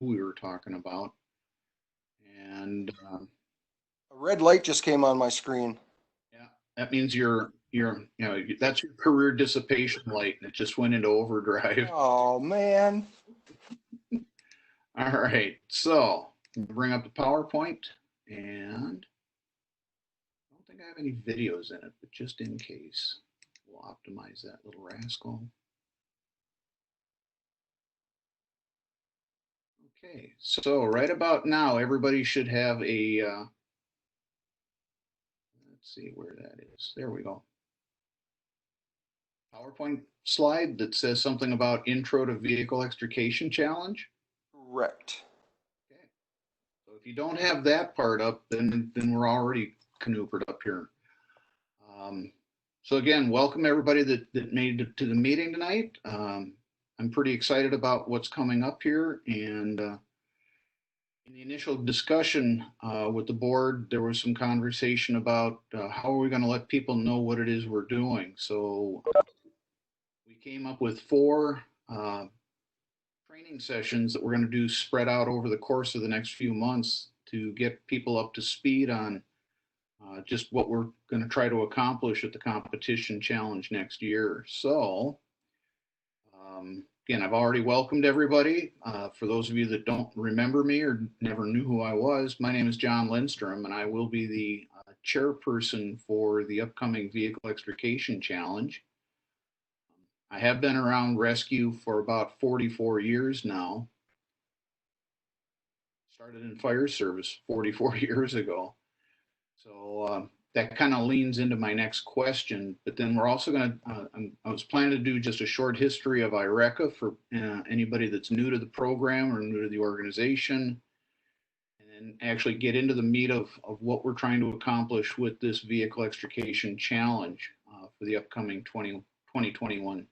who we were talking about. And A red light just came on my screen. yeah, that means that's your career dissipation light, and it just went into overdrive. Oh, man. All right, so bring up the PowerPoint, and I don't think I have any videos in it, but just in case, we'll optimize that little rascal. Okay, so right about now, everybody should have a, let's see where that is. There we go. PowerPoint slide that says something about Intro to Vehicle Extrication Challenge. Correct. Okay. So if you don't have that part up, then we're already canoepered up here. So again, welcome everybody that made it to the meeting tonight. I'm pretty excited about what's coming up here, and in the initial discussion with the board, there was some conversation about how are we going to let people know what it is we're doing. So we came up with 4 training sessions that we're going to do spread out over the course of the next few months to get people up to speed on just what we're going to try to accomplish at the competition challenge next year. So again, I've already welcomed everybody. For those of you that don't remember me or never knew who I was, my name is John Lindstrom, and I will be the chairperson for the upcoming Vehicle Extrication Challenge. I have been around rescue for about 44 years now. Started in fire service 44 years ago. So that kind of leans into my next question. But then we're also going to, I was planning to do just a short history of IRECA for anybody that's new to the program or new to the organization, and then actually get into the meat of what we're trying to accomplish with this Vehicle Extrication Challenge for the upcoming 2021.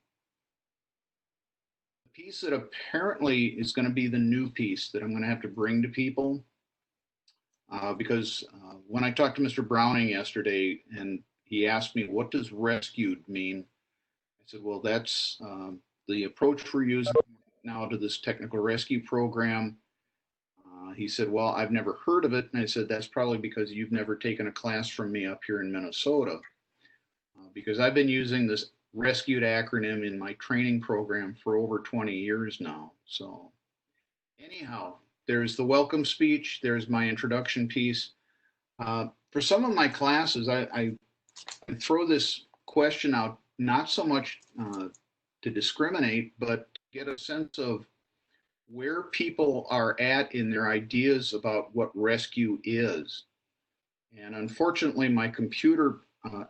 The piece that apparently is going to be the new piece that I'm going to have to bring to people because when I talked to Mr. Browning yesterday and he asked me, what does R.E.S.C.U.E.D mean? I said, well, that's the approach we're using now to this technical rescue program. He said, well, I've never heard of it. And I said, that's probably because you've never taken a class from me up here in Minnesota. Because I've been using this R.E.S.C.U.E.D acronym in my training program for over 20 years now. So anyhow, there's the welcome speech. There's my introduction piece. For some of my classes, I throw this question out, not so much to discriminate, but to get a sense of where people are at in their ideas about what rescue is. And unfortunately, my computer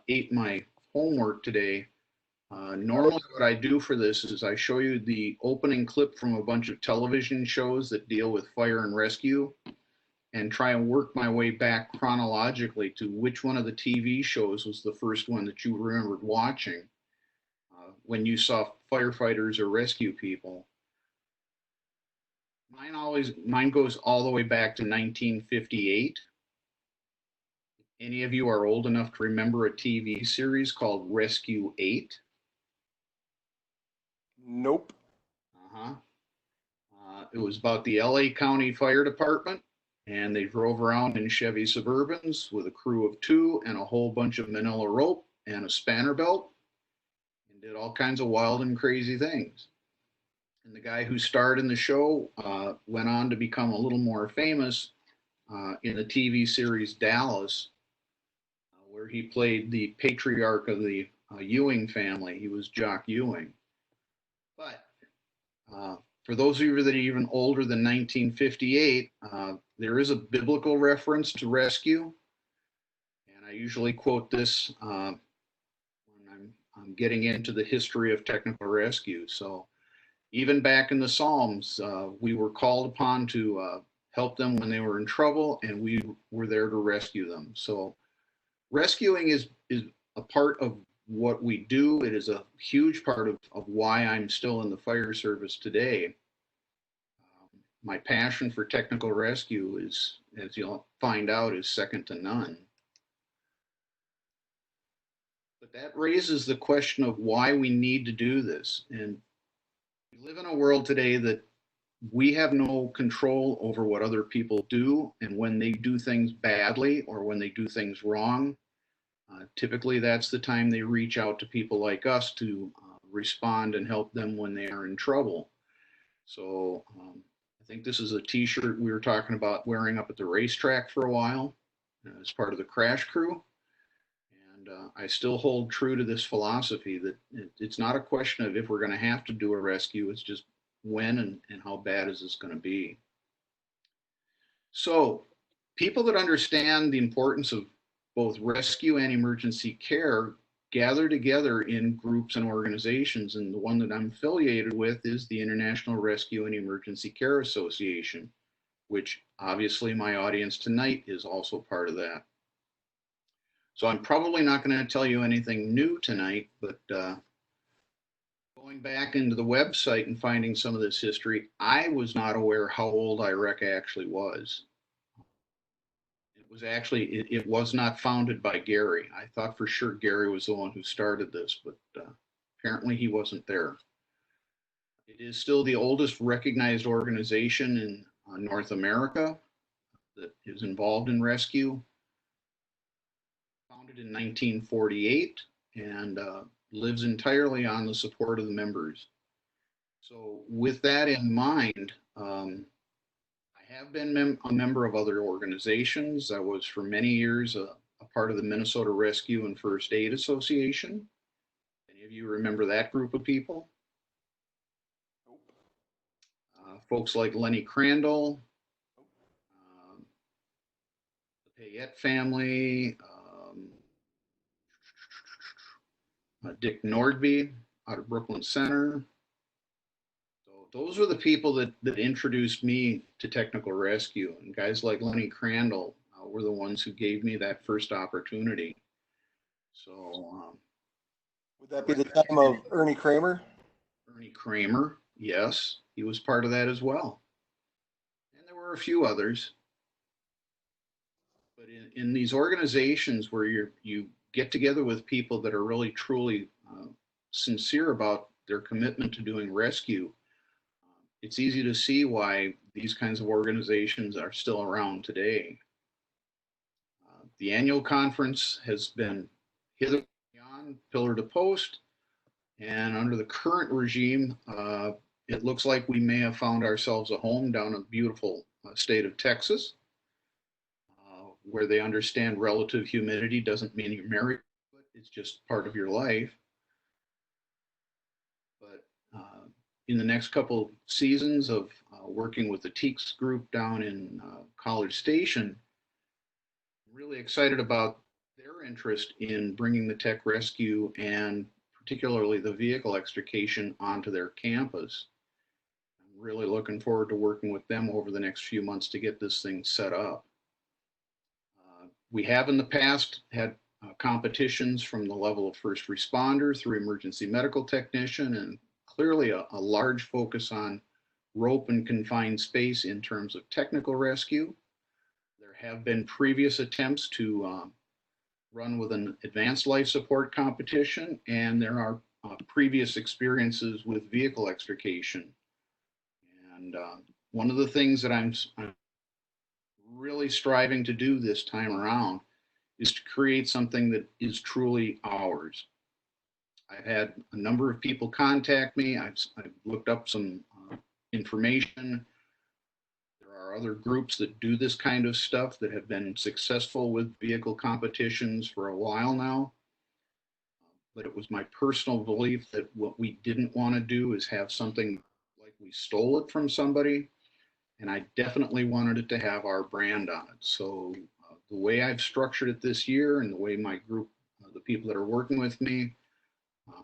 ate my homework today. Normally what I do for this is I show you the opening clip from a bunch of television shows that deal with fire and rescue and try and work my way back chronologically to which one of the TV shows was the first one that you remembered watching when you saw firefighters or rescue people. Mine goes all the way back to 1958. Any of you are old enough to remember a TV series called R.E.S.C.U.E.D? Nope. Uh-huh. It was about the LA County Fire Department, and they drove around in Chevy Suburbans with a crew of 2 and a whole bunch of manila rope and a spanner belt, and did all kinds of wild and crazy things. And the guy who starred in the show went on to become a little more famous in the TV series Dallas, where he played the patriarch of the Ewing family. He was Jock Ewing. But for those of you that are even older than 1958, there is a biblical reference to rescue. And I usually quote this when I'm getting into the history of technical rescue. So even back in the Psalms, we were called upon to help them when they were in trouble, and we were there to rescue them. So rescuing is a part of what we do. It is a huge part of why I'm still in the fire service today. My passion for technical rescue is, as you'll find out, is second to none. But that raises the question of why we need to do this. And we live in a world today that we have no control over what other people do. And when they do things badly or when they do things wrong, typically that's the time they reach out to people like us to respond and help them when they are in trouble. So I think this is a t-shirt we were talking about wearing up at the racetrack for a while as part of the crash crew. And I still hold true to this philosophy that it's not a question of if we're going to have to do a rescue, it's just when and how bad is this going to be. So people that understand the importance of both rescue and emergency care gather together in groups and organizations. And the one that I'm affiliated with is the International Rescue and Emergency Care Association, which obviously my audience tonight is also part of that. So I'm probably not going to tell you anything new tonight, but going back into the website and finding some of this history, I was not aware how old IRECA actually was. It was not founded by Gary. I thought for sure Gary was the one who started this, but apparently he wasn't there. It is still the oldest recognized organization in North America that is involved in rescue. Founded in 1948 and lives entirely on the support of the members. So with that in mind, I have been a member of other organizations. I was for many years a part of the Minnesota Rescue and First Aid Association. Any of you remember that group of people? Folks like Lenny Crandall, the Payette family, Dick Nordby out of Brooklyn Center. So those were the people that introduced me to technical rescue. And guys like Lenny Crandall were the ones who gave me that first opportunity. So would that be the time of Ernie Kramer? Ernie Kramer, yes, he was part of that as well. And there were a few others. But in these organizations where you get together with people that are really truly sincere about their commitment to doing rescue, it's easy to see why these kinds of organizations are still around today. The annual conference has been hither beyond pillar to post, and under the current regime, it looks like we may have found ourselves a home down in the beautiful state of Texas, where they understand relative humidity doesn't mean you're married, it's just part of your life. But in the next couple seasons of working with the TEACS group down in College Station, I'm really excited about their interest in bringing the tech rescue and particularly the vehicle extrication onto their campus. I'm really looking forward to working with them over the next few months to get this thing set up. We have in the past had competitions from the level of first responder through emergency medical technician, and clearly a large focus on rope and confined space in terms of technical rescue. There have been previous attempts to run with an advanced life support competition, and there are previous experiences with vehicle extrication. And one of the things that I'm really striving to do this time around is to create something that is truly ours. I've had a number of people contact me. I've looked up some information. There are other groups that do this kind of stuff that have been successful with vehicle competitions for a while now. But it was my personal belief that what we didn't want to do is have something like we stole it from somebody. And I definitely wanted it to have our brand on it. So the way I've structured it this year and the way my group, the people that are working with me,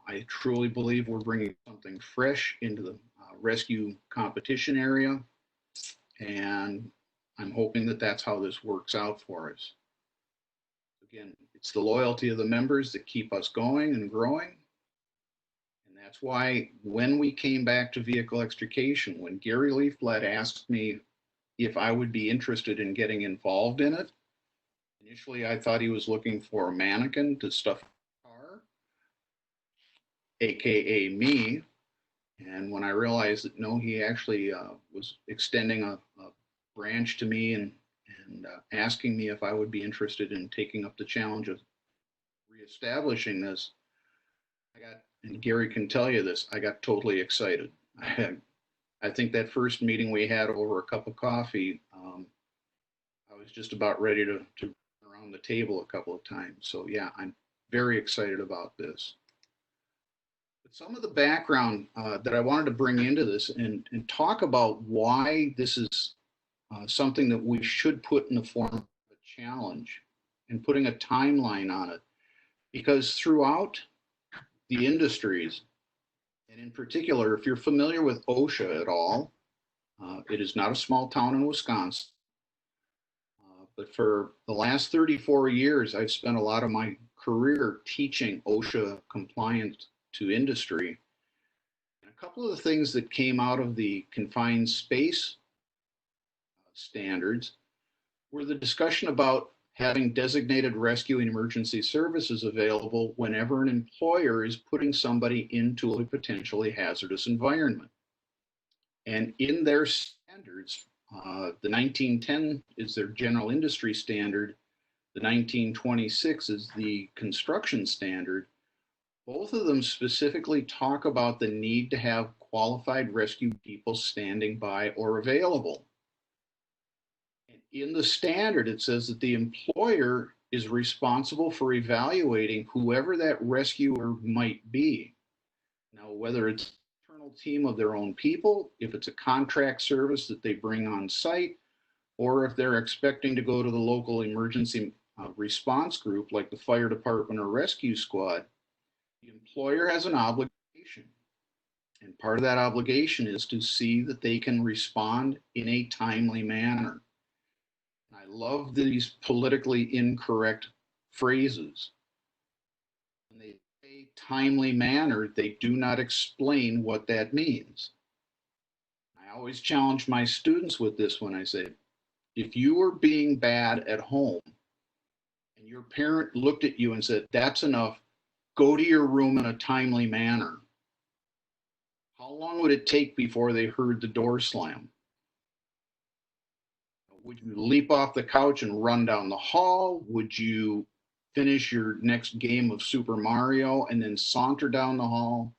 I truly believe we're bringing something fresh into the rescue competition area. And I'm hoping that that's how this works out for us. Again, it's the loyalty of the members that keep us going and growing. And that's why when we came back to vehicle extrication, when Gary Leafblad asked me if I would be interested in getting involved in it, initially I thought he was looking for a mannequin to stuff a car, AKA me. And when I realized that no, he actually was extending a branch to me and asking me if I would be interested in taking up the challenge of reestablishing this, I got, and Gary can tell you this, I got totally excited. I think that first meeting we had over a cup of coffee, I was just about ready to run around the table a couple of times. So yeah, I'm very excited about this. But some of the background that I wanted to bring into this and talk about why this is something that we should put in the form of a challenge and putting a timeline on it. Because throughout the industries, and in particular, if you're familiar with OSHA at all, it is not a small town in Wisconsin. But for the last 34 years, I've spent a lot of my career teaching OSHA compliance to industry. And a couple of the things that came out of the confined space standards were the discussion about having designated rescue and emergency services available whenever an employer is putting somebody into a potentially hazardous environment. And in their standards, the 1910 is their general industry standard, the 1926 is the construction standard. Both of them specifically talk about the need to have qualified rescue people standing by or available. And in the standard, it says that the employer is responsible for evaluating whoever that rescuer might be. Now, whether it's an internal team of their own people, if it's a contract service that they bring on site, or if they're expecting to go to the local emergency response group like the fire department or rescue squad, the employer has an obligation. And part of that obligation is to see that they can respond in a timely manner. I love these politically incorrect phrases. When they say timely manner, they do not explain what that means. I always challenge my students with this when I say, if you were being bad at home and your parent looked at you and said, that's enough, go to your room in a timely manner, how long would it take before they heard the door slam? Would you leap off the couch and run down the hall? Would you finish your next game of Super Mario and then saunter down the hall?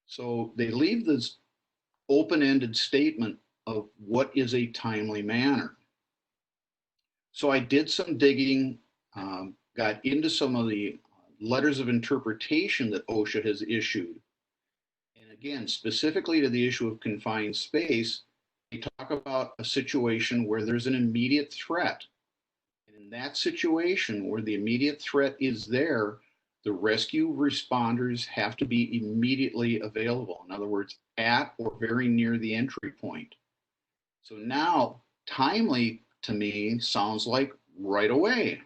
So they leave this open-ended statement of what is a timely manner. So I did some digging, got into some of the letters of interpretation that OSHA has issued. And again, specifically to the issue of confined space, they talk about a situation where there's an immediate threat. And in that situation where the immediate threat is there, the rescue responders have to be immediately available. In other words, at or very near the entry point. So now, timely to me sounds like right away.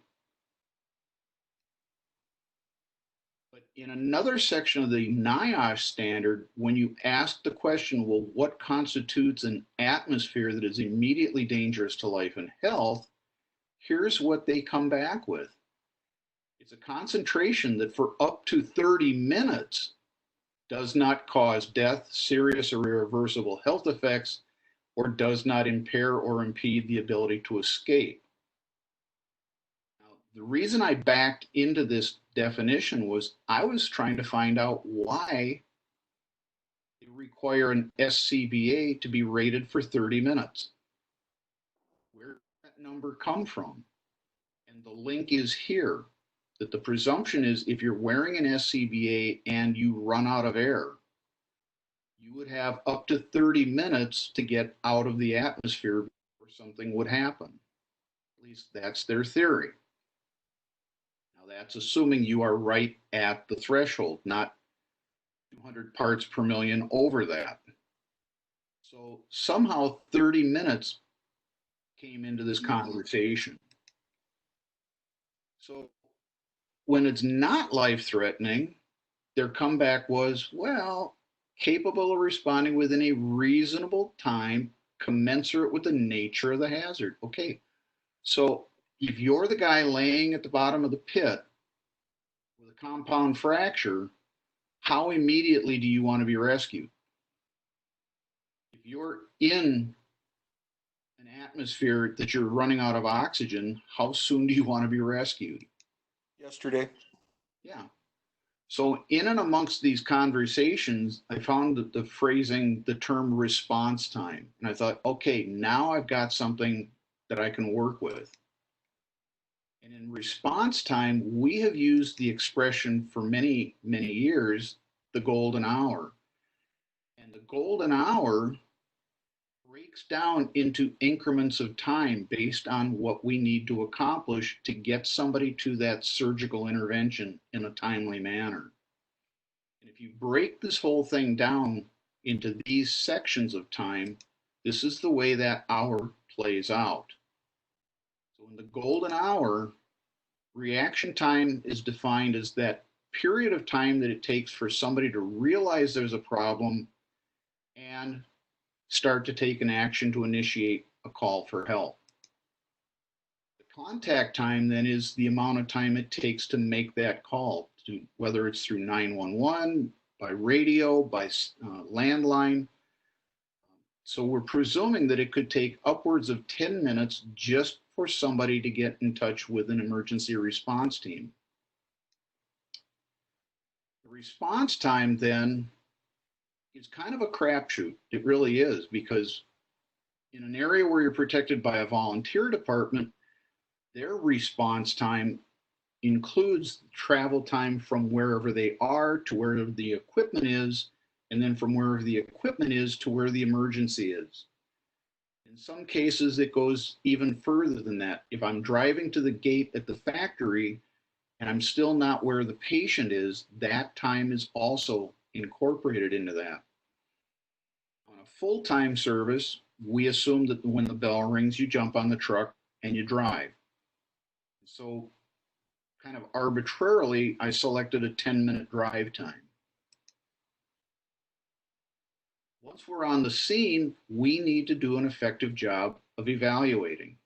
But in another section of the NIOSH standard, when you ask the question, well, what constitutes an atmosphere that is immediately dangerous to life and health? Here's what they come back with. It's a concentration that for up to 30 minutes does not cause death, serious or irreversible health effects, or does not impair or impede the ability to escape. Now, the reason I backed into this definition was I was trying to find out why they require an SCBA to be rated for 30 minutes. Where did that number come from? And the link is here, that the presumption is if you're wearing an SCBA and you run out of air, you would have up to 30 minutes to get out of the atmosphere before something would happen. At least that's their theory. Now that's assuming you are right at the threshold, not 200 parts per million over that. So somehow 30 minutes came into this conversation. So when it's not life-threatening, their comeback was, well, capable of responding within a reasonable time commensurate with the nature of the hazard. Okay, so if you're the guy laying at the bottom of the pit with a compound fracture, how immediately do you want to be rescued? you're in an atmosphere that you're running out of oxygen, how soon do you want to be rescued? Yesterday. Yeah. So in and amongst these conversations, I found that the phrasing, the term response time. And I thought, okay, now I've got something that I can work with. And in response time, we have used the expression for many, many years, the golden hour. And the golden hour breaks down into increments of time based on what we need to accomplish to get somebody to that surgical intervention in a timely manner. And if you break this whole thing down into these sections of time, this is the way that hour plays out. So in the golden hour, reaction time is defined as that period of time that it takes for somebody to realize there's a problem and start to take an action to initiate a call for help. The contact time then is the amount of time it takes to make that call, to, whether it's through 911, by radio, by landline. So we're presuming that it could take upwards of 10 minutes just for somebody to get in touch with an emergency response team. The response time then is kind of a crapshoot. It really is, because in an area where you're protected by a volunteer department, their response time includes travel time from wherever they are to wherever the equipment is, and then from wherever the equipment is to where the emergency is. In some cases, it goes even further than that. If I'm driving to the gate at the factory and I'm still not where the patient is, that time is also incorporated into that. On a full-time service, we assume that when the bell rings, you jump on the truck and you drive. So kind of arbitrarily, I selected a 10-minute drive time. Once we're on the scene, we need to do an effective job of evaluating.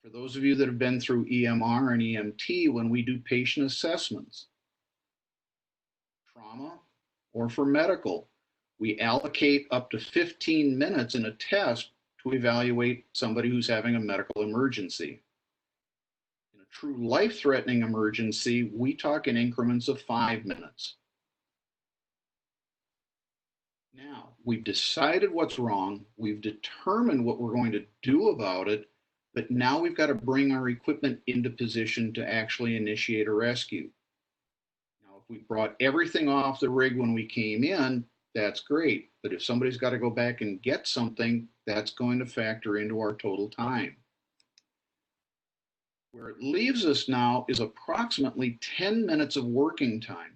For those of you that have been through EMR and EMT, when we do patient assessments, trauma or for medical, we allocate up to 15 minutes in a test to evaluate somebody who's having a medical emergency. In a true life-threatening emergency, we talk in increments of 5 minutes. Now, we've decided what's wrong, we've determined what we're going to do about it, but now we've got to bring our equipment into position to actually initiate a rescue. Now, if we brought everything off the rig when we came in, that's great. But if somebody's got to go back and get something, that's going to factor into our total time. Where it leaves us now is approximately 10 minutes of working time.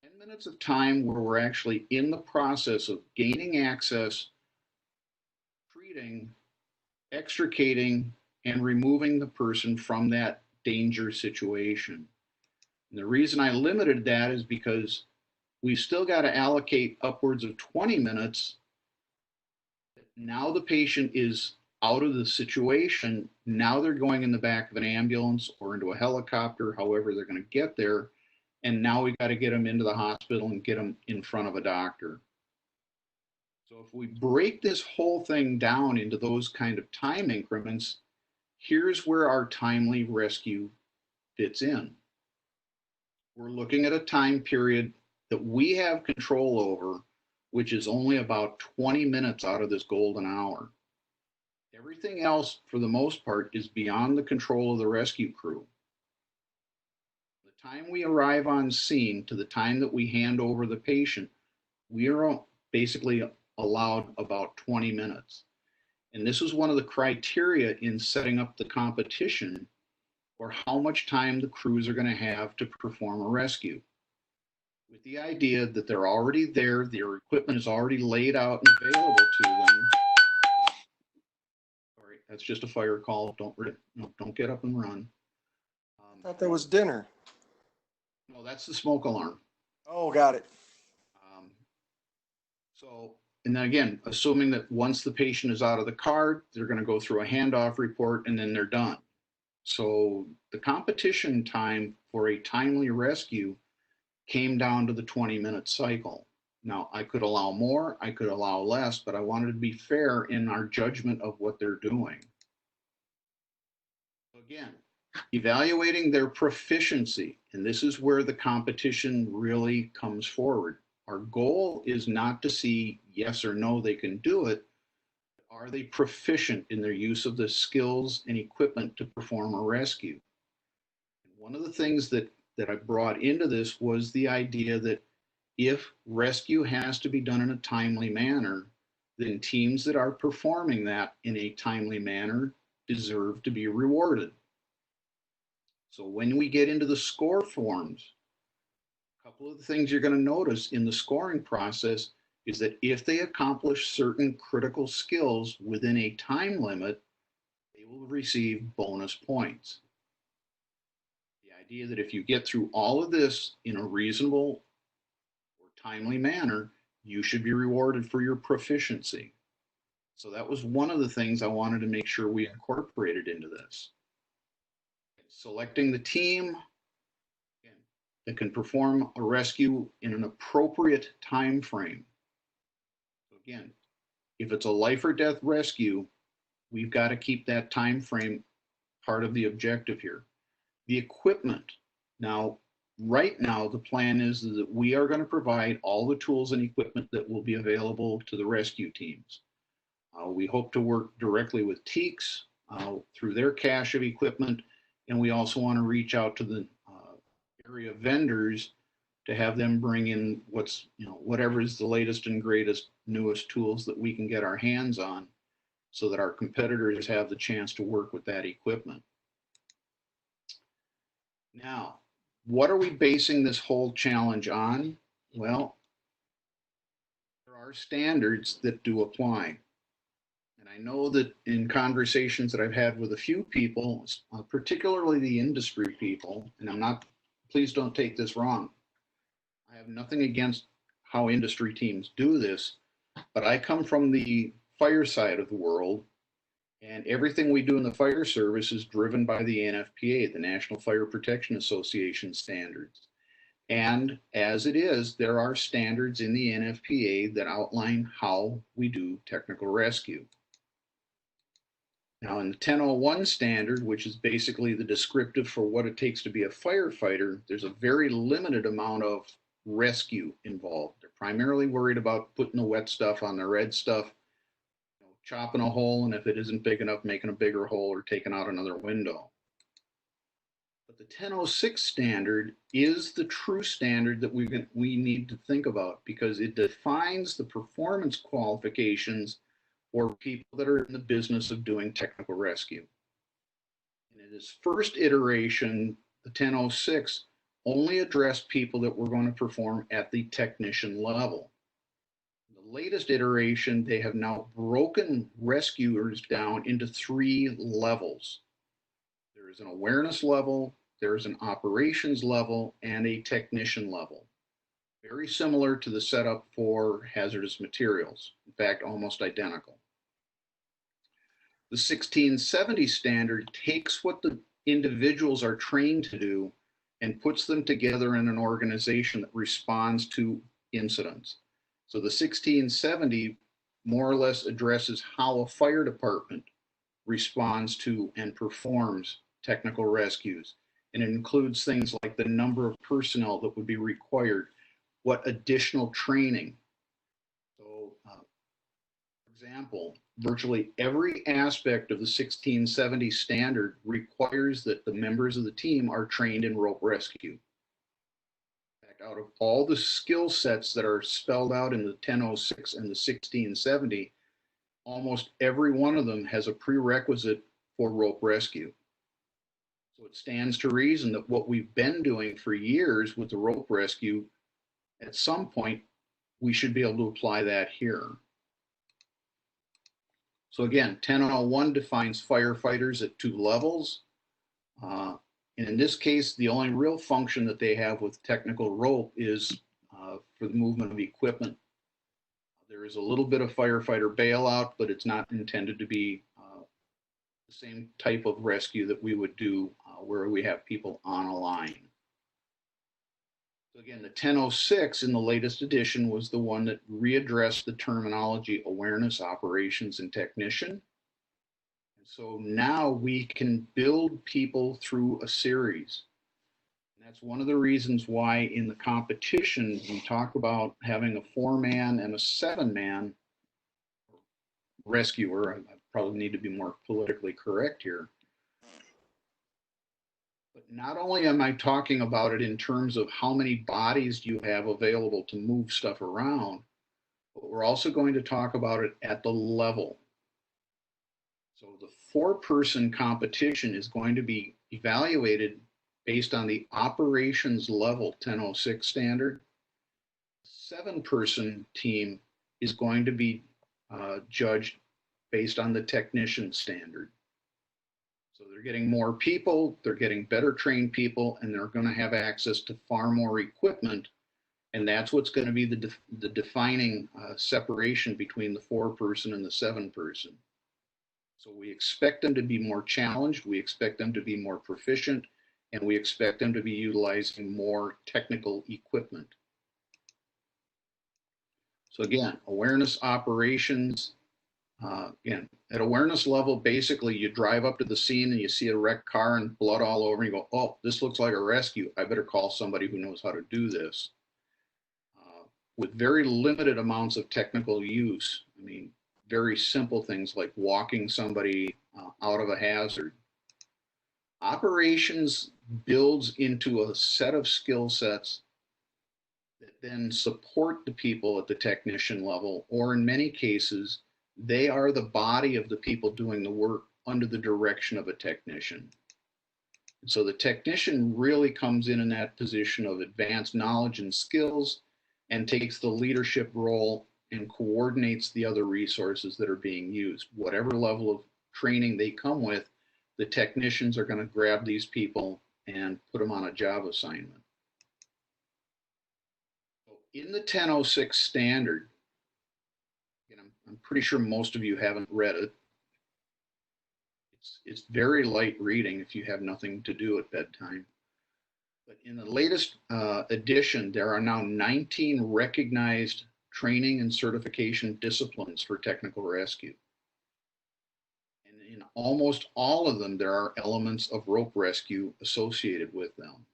10 minutes of time where we're actually in the process of gaining access, treating, extricating, and removing the person from that danger situation. And the reason I limited that is because we've still got to allocate upwards of 20 minutes. Now the patient is out of the situation. Now they're going in the back of an ambulance or into a helicopter, however they're going to get there. And now we got to get them into the hospital and get them in front of a doctor. So if we break this whole thing down into those kind of time increments, here's where our timely rescue fits in. We're looking at a time period that we have control over, which is only about 20 minutes out of this golden hour. Everything else, for the most part, is beyond the control of the rescue crew. The time we arrive on scene to the time that we hand over the patient, we are basically allowed about 20 minutes. And this is one of the criteria in setting up the competition for how much time the crews are going to have to perform a rescue. With the idea that they're already there, their equipment is already laid out and available to them. Sorry, that's just a fire call. Don't get up and run. I thought that was dinner. No, that's the smoke alarm. Oh, got it. And then again, assuming that once the patient is out of the car, they're going to go through a handoff report and then they're done. So the competition time for a timely rescue came down to the 20-minute cycle. Now, I could allow more, I could allow less, but I wanted to be fair in our judgment of what they're doing. Again, evaluating their proficiency, and this is where the competition really comes forward. Our goal is not to see yes or no they can do it. Are they proficient in their use of the skills and equipment to perform a rescue? One of the things that I brought into this was the idea that if rescue has to be done in a timely manner, then teams that are performing that in a timely manner deserve to be rewarded. So when we get into the score forms, a couple of the things you're going to notice in the scoring process is that if they accomplish certain critical skills within a time limit, they will receive bonus points. The idea that if you get through all of this in a reasonable or timely manner, you should be rewarded for your proficiency. So that was one of the things I wanted to make sure we incorporated into this. Selecting the team that can perform a rescue in an appropriate time frame. So again, if it's a life or death rescue, we've got to keep that time frame part of the objective here. The equipment. Now, right now, the plan is that we are going to provide all the tools and equipment that will be available to the rescue teams. We hope to work directly with TEEX through their cache of equipment, and we also want to reach out to the area vendors to have them bring in whatever is the latest and greatest, newest tools that we can get our hands on so that our competitors have the chance to work with that equipment. Now, what are we basing this whole challenge on? Well, there are standards that do apply. And I know that in conversations that I've had with a few people, particularly the industry people, and please don't take this wrong. I have nothing against how industry teams do this, but I come from the fire side of the world, and everything we do in the fire service is driven by the NFPA, the National Fire Protection Association standards. And as it is, there are standards in the NFPA that outline how we do technical rescue. Now, in the 1001 standard, which is basically the descriptive for what it takes to be a firefighter, there's a very limited amount of rescue involved. They're primarily worried about putting the wet stuff on the red stuff, chopping a hole, and if it isn't big enough, making a bigger hole or taking out another window. But the 1006 standard is the true standard that we need to think about because it defines the performance qualifications for people that are in the business of doing technical rescue. And in its first iteration, the 1006 only addressed people that were going to perform at the technician level. In the latest iteration, they have now broken rescuers down into 3 levels. There is an awareness level, there is an operations level, and a technician level. Very similar to the setup for hazardous materials. In fact, almost identical. The 1670 standard takes what the individuals are trained to do and puts them together in an organization that responds to incidents. So the 1670 more or less addresses how a fire department responds to and performs technical rescues. And it includes things like the number of personnel that would be required, what additional training. So, for example, virtually every aspect of the 1670 standard requires that the members of the team are trained in rope rescue. In fact, out of all the skill sets that are spelled out in the 1006 and the 1670, almost every one of them has a prerequisite for rope rescue. So it stands to reason that what we've been doing for years with the rope rescue, at some point, we should be able to apply that here. So again, 1001 defines firefighters at 2 levels. And in this case, the only real function that they have with technical rope is for the movement of equipment. There is a little bit of firefighter bailout, but it's not intended to be the same type of rescue that we would do where we have people on a line. So again, the 1006 in the latest edition was the one that readdressed the terminology awareness, operations, and technician. So now we can build people through a series. And that's one of the reasons why in the competition, we talk about having a 4-man and a 7-man rescuer. I probably need to be more politically correct here. But not only am I talking about it in terms of how many bodies you have available to move stuff around, but we're also going to talk about it at the level. So the 4-person competition is going to be evaluated based on the operations level 1006 standard. 7-person team is going to be judged based on the technician standard. So they're getting more people, they're getting better trained people, and they're going to have access to far more equipment. And that's what's going to be the defining separation between the 4-person and the 7-person. So we expect them to be more challenged, we expect them to be more proficient, and we expect them to be utilizing more technical equipment. So again, awareness, operations. Again, at awareness level, basically you drive up to the scene and you see a wrecked car and blood all over and you go, oh, this looks like a rescue. I better call somebody who knows how to do this. With very limited amounts of technical use. I mean, very simple things like walking somebody out of a hazard. Operations builds into a set of skill sets that then support the people at the technician level, or in many cases, they are the body of the people doing the work under the direction of a technician. And so the technician really comes in that position of advanced knowledge and skills and takes the leadership role and coordinates the other resources that are being used. Whatever level of training they come with, the technicians are going to grab these people and put them on a job assignment. In the 1006 standard, I'm pretty sure most of you haven't read it. It's very light reading if you have nothing to do at bedtime. But in the latest edition, there are now 19 recognized training and certification disciplines for technical rescue. And in almost all of them, there are elements of rope rescue associated with them.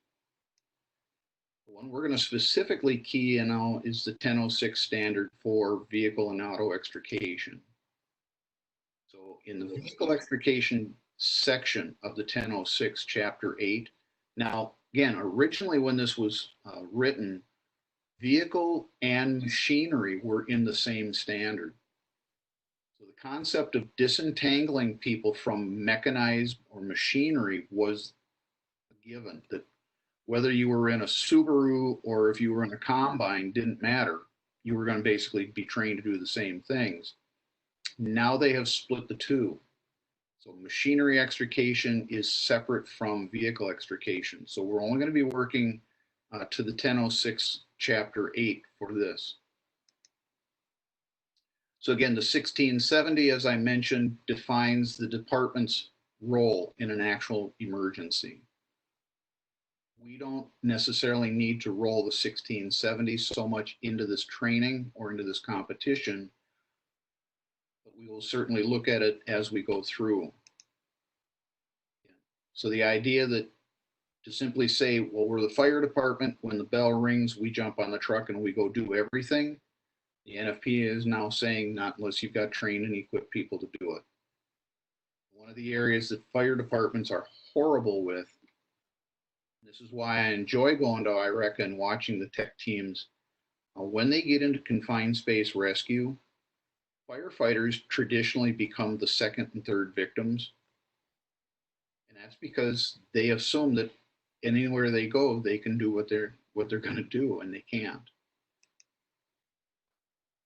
The one we're going to specifically key in on is the 1006 standard for vehicle and auto extrication. So in the vehicle extrication section of the 1006 chapter 8, now again, originally when this was written, vehicle and machinery were in the same standard. So the concept of disentangling people from mechanized or machinery was a given, that whether you were in a Subaru or if you were in a combine didn't matter. You were going to basically be trained to do the same things. Now they have split the two. So machinery extrication is separate from vehicle extrication. So we're only going to be working to the 1006 chapter 8 for this. So again, the 1670, as I mentioned, defines the department's role in an actual emergency. We don't necessarily need to roll the 1670 so much into this training or into this competition, but we will certainly look at it as we go through. So the idea that to simply say, well, we're the fire department, when the bell rings, we jump on the truck and we go do everything. The NFPA is now saying not unless you've got trained and equipped people to do it. One of the areas that fire departments are horrible with, this is why I enjoy going to IRECA and watching the tech teams, when they get into confined space rescue, firefighters traditionally become the second and third victims. And that's because they assume that anywhere they go, they can do what they're going to do, and they can't.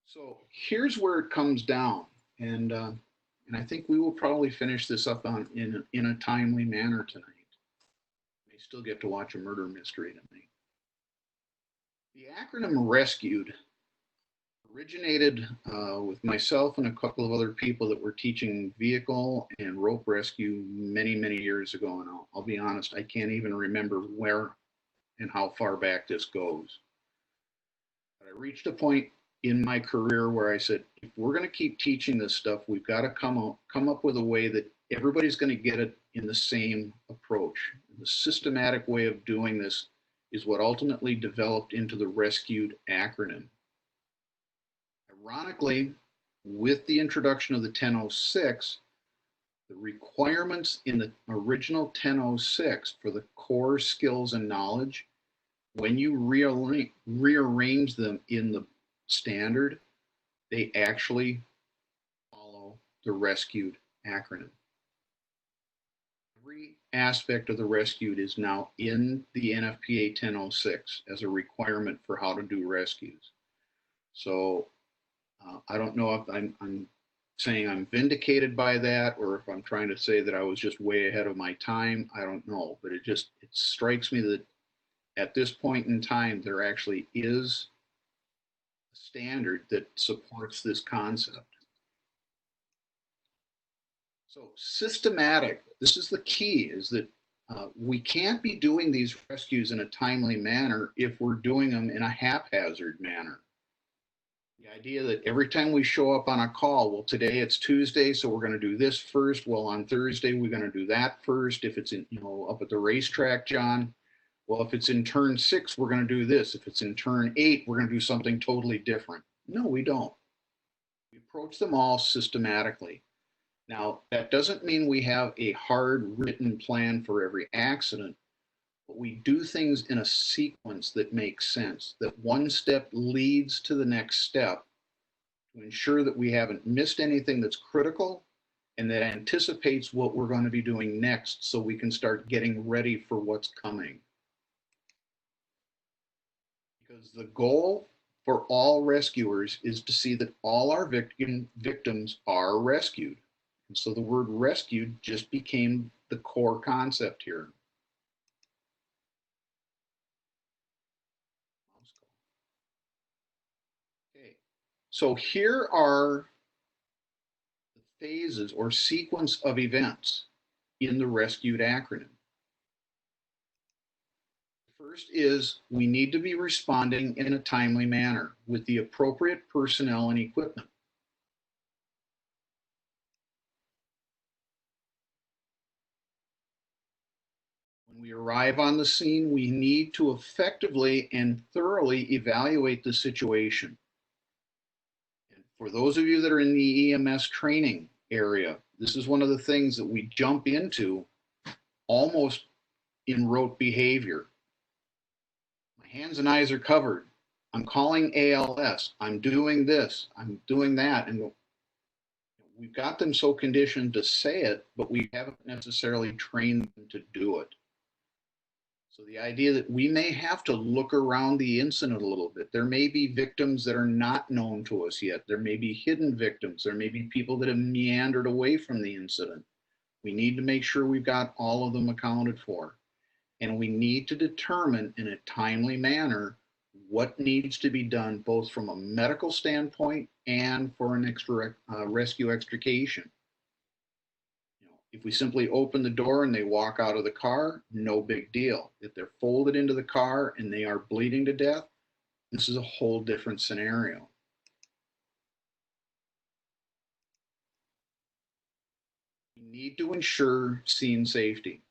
So here's where it comes down, and I think we will probably finish this up in a timely manner tonight. We still get to watch a murder mystery tonight. The acronym R.E.S.C.U.E.D originated with myself and a couple of other people that were teaching vehicle and rope rescue many, many years ago. And I'll be honest, I can't even remember where and how far back this goes. But I reached a point in my career where I said, if we're going to keep teaching this stuff, we've got to come up with a way that everybody's going to get it in the same approach. The systematic way of doing this is what ultimately developed into the R.E.S.C.U.E.D acronym. Ironically, with the introduction of the 1006, the requirements in the original 1006 for the core skills and knowledge, when you rearrange them in the standard, they actually follow the R.E.S.C.U.E.D acronym. Every aspect of the R.E.S.C.U.E.D is now in the NFPA 1006 as a requirement for how to do rescues. So I don't know if I'm saying I'm vindicated by that or if I'm trying to say that I was just way ahead of my time. I don't know, but it strikes me that at this point in time, there actually is a standard that supports this concept. So systematic, this is the key, is that we can't be doing these rescues in a timely manner if we're doing them in a haphazard manner. The idea that every time we show up on a call, well, today it's Tuesday, so we're going to do this first. Well, on Thursday, we're going to do that first. If it's in, up at the racetrack, John, well, if it's in turn 6, we're going to do this. If it's in turn 8, we're going to do something totally different. No, we don't. We approach them all systematically. Now, that doesn't mean we have a hard written plan for every accident, but we do things in a sequence that makes sense, that one step leads to the next step to ensure that we haven't missed anything that's critical and that anticipates what we're going to be doing next so we can start getting ready for what's coming. Because the goal for all rescuers is to see that all our victims are rescued. And so the word rescued just became the core concept here. Okay, so here are the phases or sequence of events in the R.E.S.C.U.E.D acronym. First is we need to be responding in a timely manner with the appropriate personnel and equipment. When we arrive on the scene, we need to effectively and thoroughly evaluate the situation. And for those of you that are in the EMS training area, this is one of the things that we jump into almost in rote behavior. My hands and eyes are covered. I'm calling ALS. I'm doing this. I'm doing that. And we've got them so conditioned to say it, but we haven't necessarily trained them to do it. So the idea that we may have to look around the incident a little bit. There may be victims that are not known to us yet. There may be hidden victims. There may be people that have meandered away from the incident. We need to make sure we've got all of them accounted for. And we need to determine in a timely manner what needs to be done both from a medical standpoint and for an rescue extrication. If we simply open the door and they walk out of the car, no big deal. If they're folded into the car and they are bleeding to death, this is a whole different scenario. We need to ensure scene safety.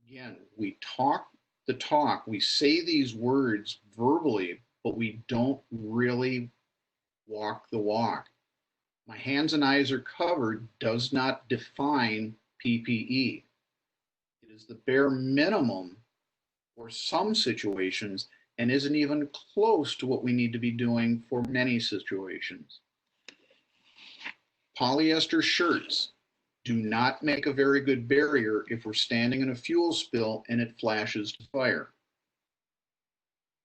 Again, we talk the talk, we say these words verbally, but we don't really walk the walk. My hands and eyes are covered does not define PPE. It is the bare minimum for some situations and isn't even close to what we need to be doing for many situations. Polyester shirts do not make a very good barrier if we're standing in a fuel spill and it flashes to fire.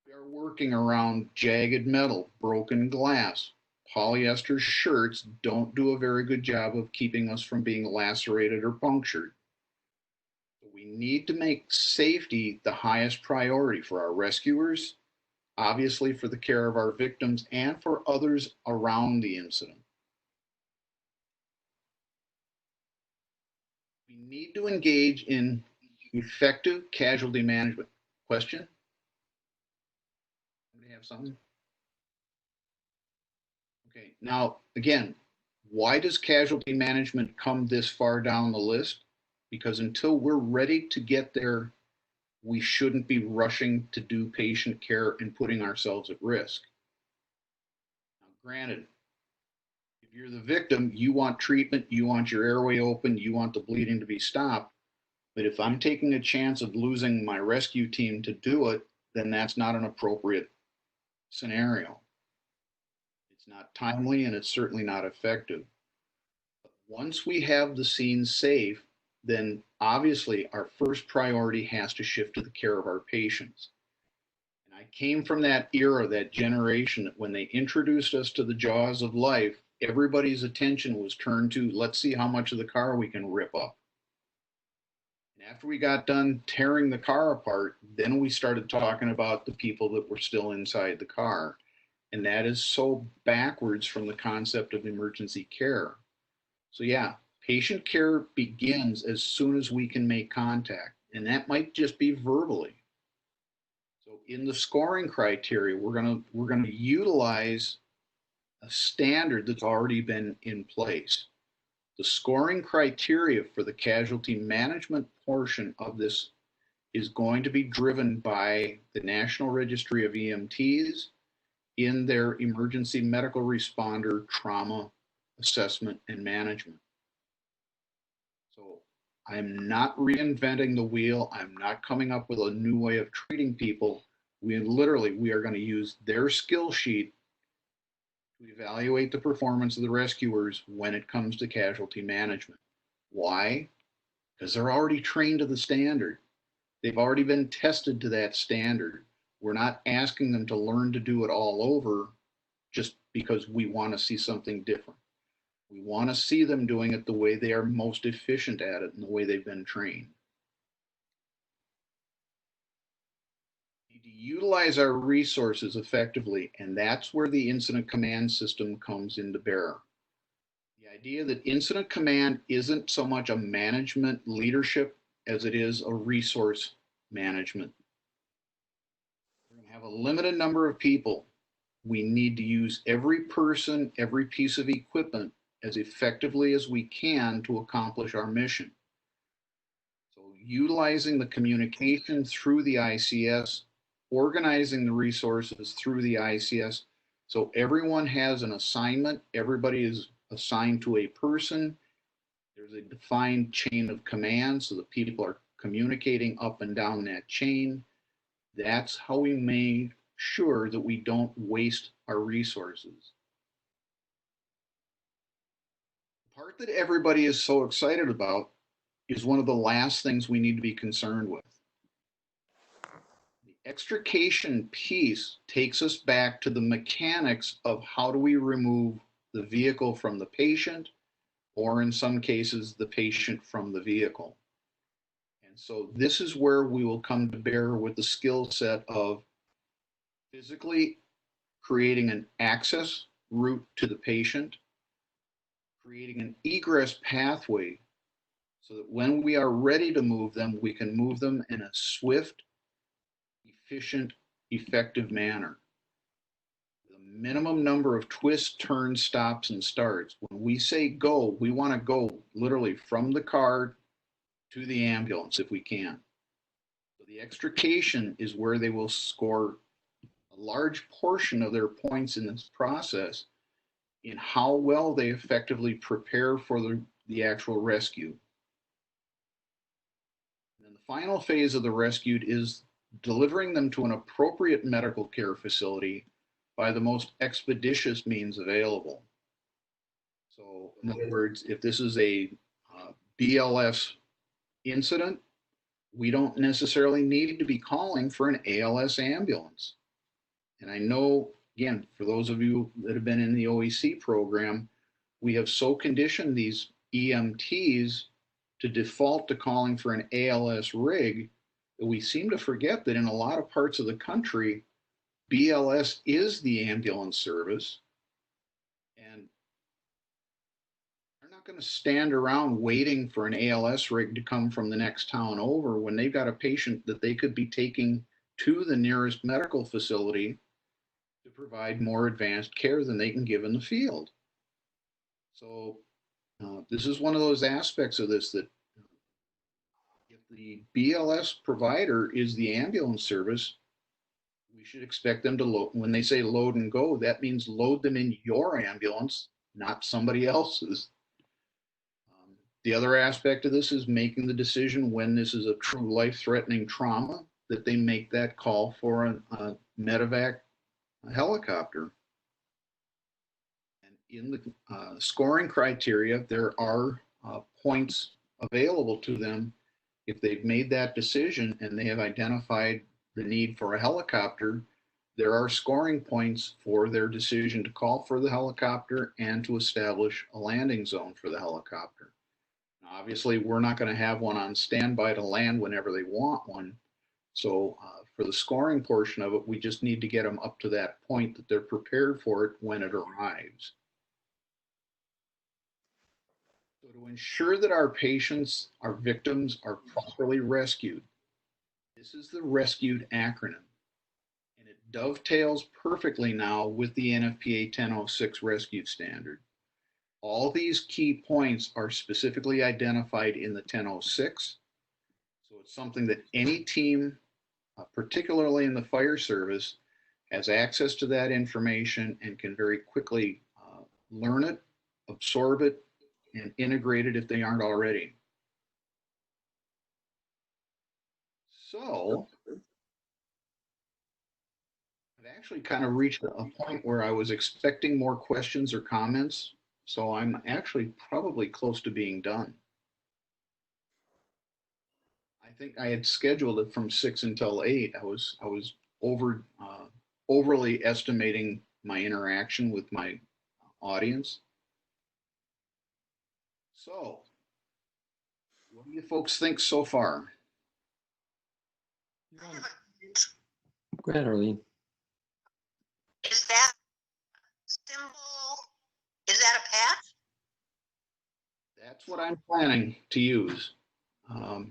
We are working around jagged metal, broken glass. Polyester shirts don't do a very good job of keeping us from being lacerated or punctured. We need to make safety the highest priority for our rescuers, obviously for the care of our victims, and for others around the incident. We need to engage in effective casualty management. Question? Anybody have something? Okay, now again, why does casualty management come this far down the list? Because until we're ready to get there, we shouldn't be rushing to do patient care and putting ourselves at risk. Now, granted, if you're the victim, you want treatment, you want your airway open, you want the bleeding to be stopped. But if I'm taking a chance of losing my rescue team to do it, then that's not an appropriate scenario. It's not timely and it's certainly not effective. But once we have the scene safe, then obviously our first priority has to shift to the care of our patients. And I came from that era, that generation, that when they introduced us to the jaws of life, everybody's attention was turned to, let's see how much of the car we can rip up. And after we got done tearing the car apart, then we started talking about the people that were still inside the car. And that is so backwards from the concept of emergency care. So, yeah, patient care begins as soon as we can make contact, and that might just be verbally. So, in the scoring criteria, we're gonna utilize a standard that's already been in place. The scoring criteria for the casualty management portion of this is going to be driven by the National Registry of EMTs in their emergency medical responder trauma assessment and management. So I'm not reinventing the wheel. I'm not coming up with a new way of treating people. We are going to use their skill sheet to evaluate the performance of the rescuers when it comes to casualty management. Why? Because they're already trained to the standard. They've already been tested to that standard. We're not asking them to learn to do it all over just because we want to see something different. We want to see them doing it the way they are most efficient at it and the way they've been trained. We need to utilize our resources effectively, and that's where the incident command system comes into bear. The idea that incident command isn't so much a management leadership as it is a resource management. We're going to have a limited number of people. We need to use every person, every piece of equipment as effectively as we can to accomplish our mission. So utilizing the communication through the ICS, organizing the resources through the ICS, so everyone has an assignment, everybody is assigned to a person, there's a defined chain of command so that people are communicating up and down that chain. That's how we make sure that we don't waste our resources. The part that everybody is so excited about is one of the last things we need to be concerned with. The extrication piece takes us back to the mechanics of how do we remove the vehicle from the patient, or in some cases, the patient from the vehicle. And so this is where we will come to bear with the skill set of physically creating an access route to the patient, creating an egress pathway so that when we are ready to move them, we can move them in a swift, efficient, effective manner. The minimum number of twists, turns, stops, and starts. When we say go, we want to go literally from the car to the ambulance if we can. So the extrication is where they will score a large portion of their points in this process in how well they effectively prepare for the actual rescue. And then the final phase of the rescued is delivering them to an appropriate medical care facility by the most expeditious means available. So, in other words, if this is a BLS incident, we don't necessarily need to be calling for an ALS ambulance. And I know, again, for those of you that have been in the OEC program, we have so conditioned these EMTs to default to calling for an ALS rig that we seem to forget that in a lot of parts of the country, BLS is the ambulance service. And they're not going to stand around waiting for an ALS rig to come from the next town over when they've got a patient that they could be taking to the nearest medical facility to provide more advanced care than they can give in the field. So this is one of those aspects of this that if the BLS provider is the ambulance service, we should expect them to load. When they say load and go, that means load them in your ambulance, not somebody else's. The other aspect of this is making the decision when this is a true life-threatening trauma, that they make that call for a medevac helicopter. And in the scoring criteria, there are points available to them if they've made that decision and they have identified the need for a helicopter. There are scoring points for their decision to call for the helicopter and to establish a landing zone for the helicopter. Now, obviously, we're not going to have one on standby to land whenever they want one. So for the scoring portion of it, we just need to get them up to that point that they're prepared for it when it arrives. So to ensure that our patients, our victims, are properly rescued, this is the R.E.S.C.U.E.D acronym. And it dovetails perfectly now with the NFPA 1006 rescue standard. All these key points are specifically identified in the 1006. So it's something that any team, particularly in the fire service, has access to that information and can very quickly learn it, absorb it, and integrate it if they aren't already. So I've actually kind of reached a point where I was expecting more questions or comments. So I'm actually probably close to being done. I think I had scheduled it from 6 until 8. I was overly estimating my interaction with my audience. So, what do you folks think so far? Go ahead, Arlene. Is that symbol, is that a patch? That's what I'm planning to use. Well,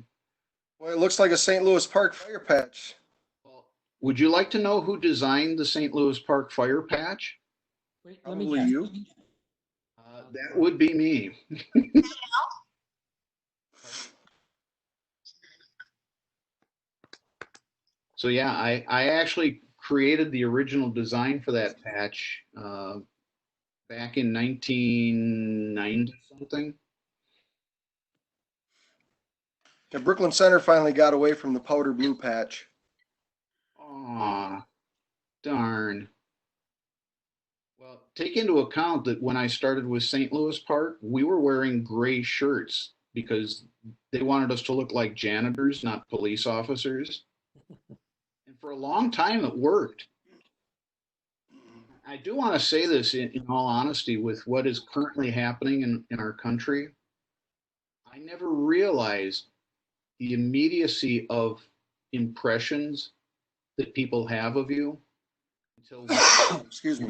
it looks like a St. Louis Park fire patch. Well, would you like to know who designed the St. Louis Park fire patch? Wait, let Probably me guess. you. That would be me. So yeah, I actually created the original design for that patch back in 1990 something. The Brooklyn Center finally got away from the powder blue patch. Aw, darn. Well, take into account that when I started with St. Louis Park, we were wearing gray shirts because they wanted us to look like janitors, not police officers. And for a long time, it worked. I do want to say this in all honesty with what is currently happening in our country. I never realized the immediacy of impressions that people have of you until Excuse me.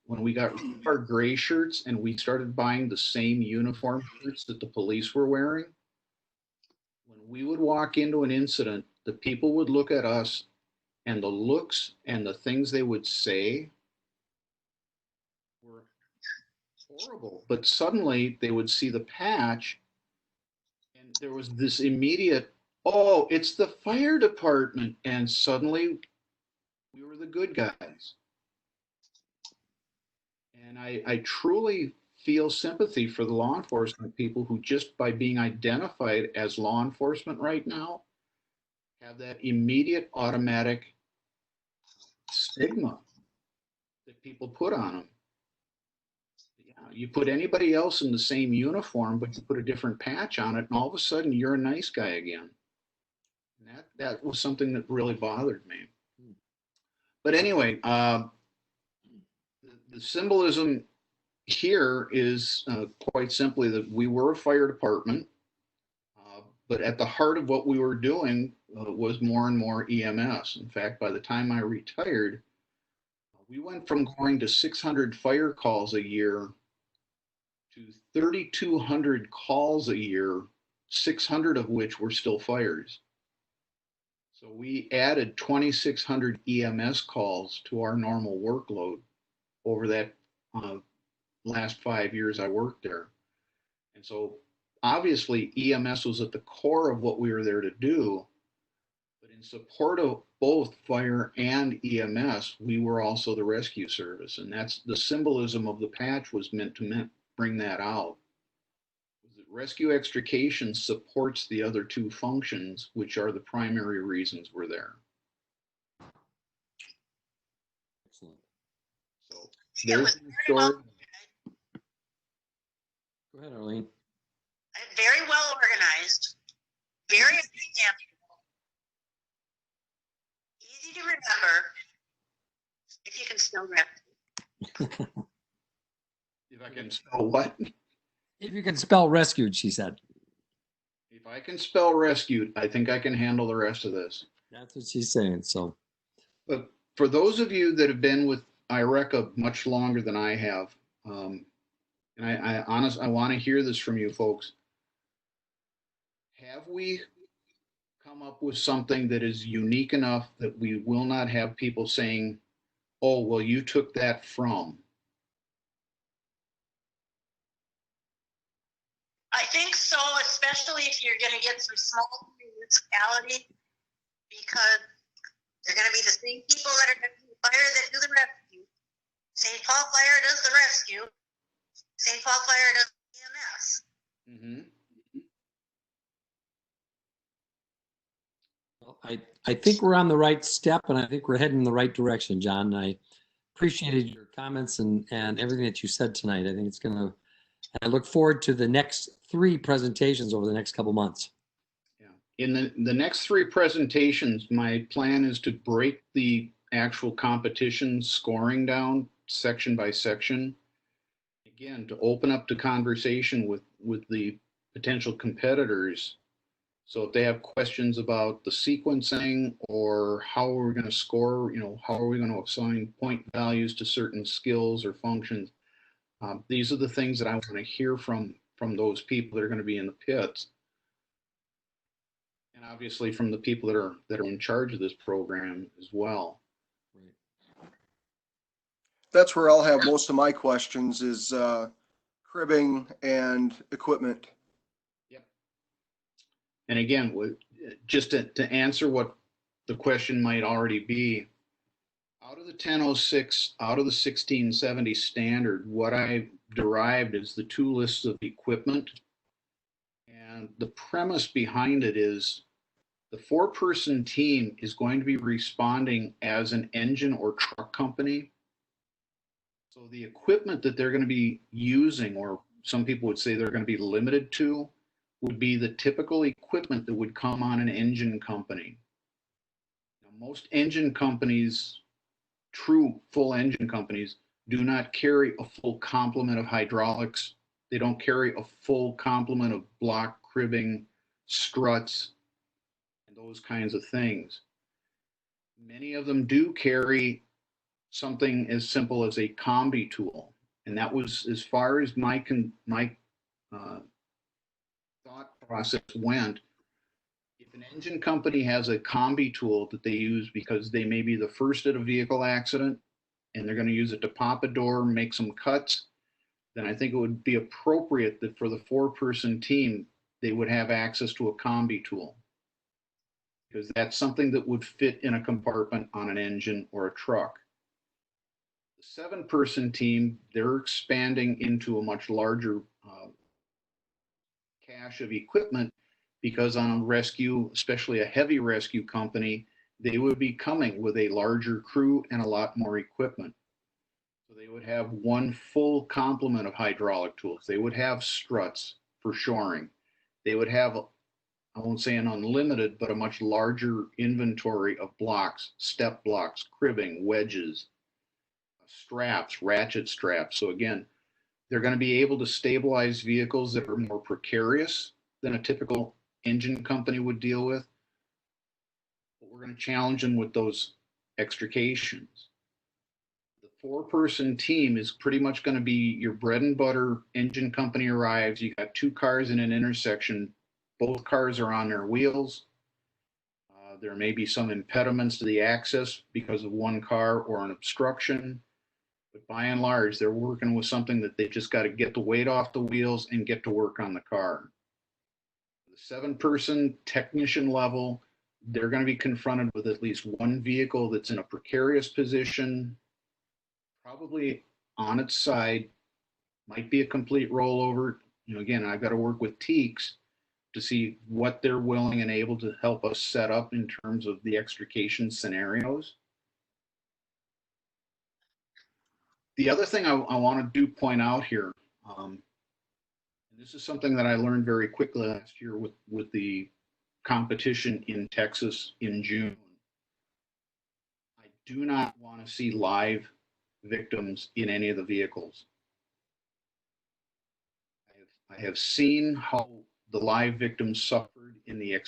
when we got our gray shirts and we started buying the same uniform shirts that the police were wearing. When we would walk into an incident, the people would look at us and the looks and the things they would say were horrible. But suddenly they would see the patch and there was this immediate, oh, it's the fire department. And suddenly we were the good guys. And I truly feel sympathy for the law enforcement people who just by being identified as law enforcement right now have that immediate automatic stigma that people put on them. Yeah, you put anybody else in the same uniform, but you put a different patch on it, and all of a sudden you're a nice guy again. And that was something that really bothered me. But anyway, the symbolism here is quite simply that we were a fire department, but at the heart of what we were doing was more and more EMS. In fact, by the time I retired, we went from going to 600 fire calls a year to 3,200 calls a year, 600 of which were still fires. So we added 2,600 EMS calls to our normal workload over that uh, last 5 years I worked there. And so obviously EMS was at the core of what we were there to do. But in support of both fire and EMS, we were also the rescue service. And that's the symbolism of the patch was meant to bring that out. Rescue extrication supports the other two functions, which are the primary reasons we're there. Excellent. So It there's was the very well, story. Go ahead, Arlene. very well organized, very understandable, easy to remember, if you can still remember. If I can spell what? If you can spell rescued, she said. If I can spell rescued, I think I can handle the rest of this. That's what she's saying. So, But for those of you that have been with IRECA much longer than I have, and I want to hear this from you folks. Have we come up with something that is unique enough that we will not have people saying, oh, well, you took that from? I think so, especially if you're going to get some small municipality, because they're going to be the same people that are going to do the fire that do the rescue. St. Paul Fire does the rescue. St. Paul Fire does EMS. Mm-hmm. well, I think we're on the right step, and I think we're heading in the right direction, John. I appreciated your comments and everything that you said tonight. I think it's going to, I look forward to the next 3 presentations over the next couple months. Yeah. In the next 3 presentations, my plan is to break the actual competition scoring down section by section. Again, to open up the conversation with the potential competitors. So if they have questions about the sequencing or how are we going to score, how are we going to assign point values to certain skills or functions, these are the things that I want to hear from those people that are going to be in the pits, and obviously from the people that are in charge of this program as well. That's where I'll have most of my questions is cribbing and equipment. Yep. And again, just to answer what the question might already be, out of the 1006, out of the 1670 standard, what I derived is the 2 lists of equipment. And the premise behind it is the 4-person team is going to be responding as an engine or truck company. So the equipment that they're going to be using, or some people would say they're going to be limited to, would be the typical equipment that would come on an engine company. Now, most engine companies, true full engine companies, do not carry a full complement of hydraulics. They don't carry a full complement of block cribbing, struts, and those kinds of things. Many of them do carry something as simple as a combi tool. And that was as far as my thought process went. If an engine company has a combi tool that they use because they may be the first at a vehicle accident and they're going to use it to pop a door, make some cuts, then I think it would be appropriate that for the 4-person team, they would have access to a combi tool, because that's something that would fit in a compartment on an engine or a truck. The 7-person team, they're expanding into a much larger cache of equipment, because on a rescue, especially a heavy rescue company, they would be coming with a larger crew and a lot more equipment. So they would have one full complement of hydraulic tools. They would have struts for shoring. They would have, I won't say an unlimited, but a much larger inventory of blocks, step blocks, cribbing, wedges, straps, ratchet straps. So again, they're going to be able to stabilize vehicles that are more precarious than a typical engine company would deal with. But we're going to challenge them with those extrications. The 4-person team is pretty much going to be your bread and butter. Engine company arrives, you got 2 cars in an intersection, both cars are on their wheels. There may be some impediments to the access because of one car or an obstruction. But by and large, they're working with something that they just got to get the weight off the wheels and get to work on the car. The 7-person technician level, they're going to be confronted with at least one vehicle that's in a precarious position, probably on its side, might be a complete rollover. Again, I've got to work with Teeks to see what they're willing and able to help us set up in terms of the extrication scenarios. The other thing I want to point out here, and this is something that I learned very quickly last year with the competition in Texas in June. I do not want to see live victims in any of the vehicles. I have seen how the live victims suffered in the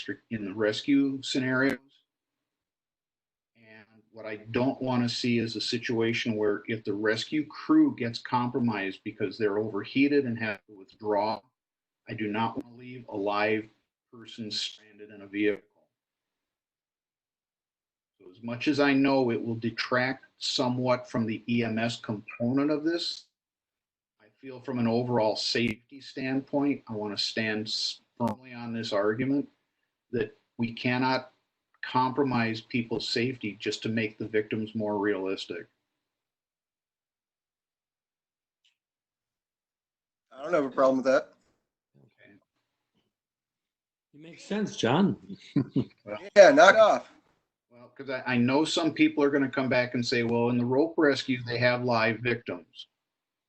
rescue scenarios. And what I don't want to see is a situation where if the rescue crew gets compromised because they're overheated and have to withdraw, I do not want to leave a live person stranded in a vehicle. So as much as I know it will detract somewhat from the EMS component of this, I feel from an overall safety standpoint, I want to stand firmly on this argument that we cannot compromise people's safety just to make the victims more realistic. I don't have a problem with that. Okay. It makes sense, John. Yeah, knock it off. Well, because I know some people are going to come back and say, well, in the rope rescue, they have live victims.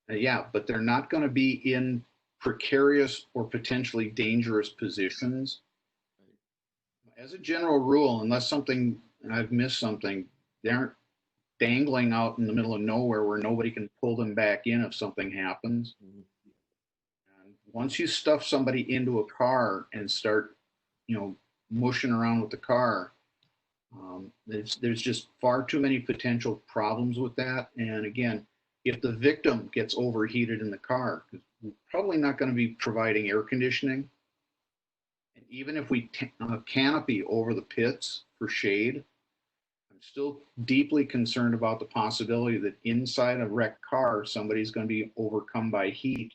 Yeah, but they're not going to be in precarious or potentially dangerous positions. As a general rule, unless something, and I've missed something, they aren't dangling out in the middle of nowhere where nobody can pull them back in if something happens. And once you stuff somebody into a car and start, mushing around with the car, there's just far too many potential problems with that. And again, if the victim gets overheated in the car, we're probably not going to be providing air conditioning. And even if we canopy over the pits for shade, I'm still deeply concerned about the possibility that inside a wrecked car, somebody's going to be overcome by heat.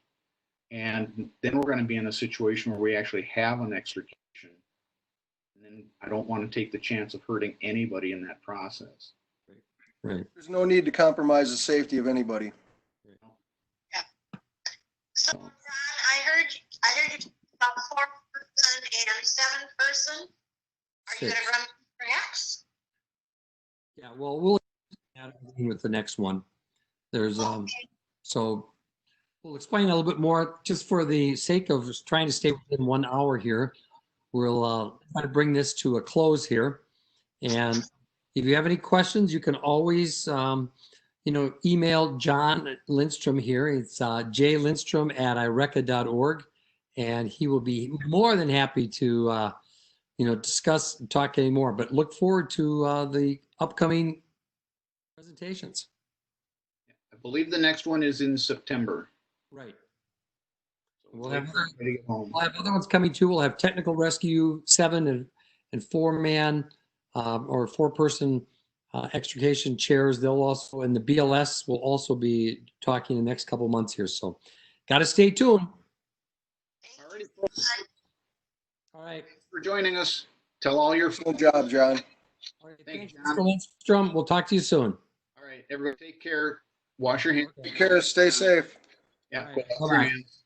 And then we're going to be in a situation where we actually have an extrication. And then I don't want to take the chance of hurting anybody in that process. Right. There's no need to compromise the safety of anybody. So, Ron, I heard you about 4-person and 7-person. Are you going to run tracks? Yeah, well, we'll add everything with the next one. There's Okay. so we'll explain a little bit more just for the sake of trying to stay within 1 hour here. We'll try to bring this to a close here. And if you have any questions, you can always, email John Lindstrom here. It's jlindstrom@ireca.org. And he will be more than happy to, discuss and talk any more. But look forward to the upcoming presentations. I believe the next one is in September. Right. So We'll have everybody get home. We'll have other ones coming too. We'll have technical rescue 7 and 4-man or 4-person extrication chairs. They'll also, and the BLS will also be talking the next couple months here. So got to stay tuned. Alrighty, folks. All right. Thanks for joining us. Tell all your Good job, John. All right. Thank Thanks, you, John. Mr. Lindstrom. We'll talk to you soon. All right, everybody take care. Wash your hands. Take care. Stay safe. Yeah, All right. wash your Bye-bye. hands.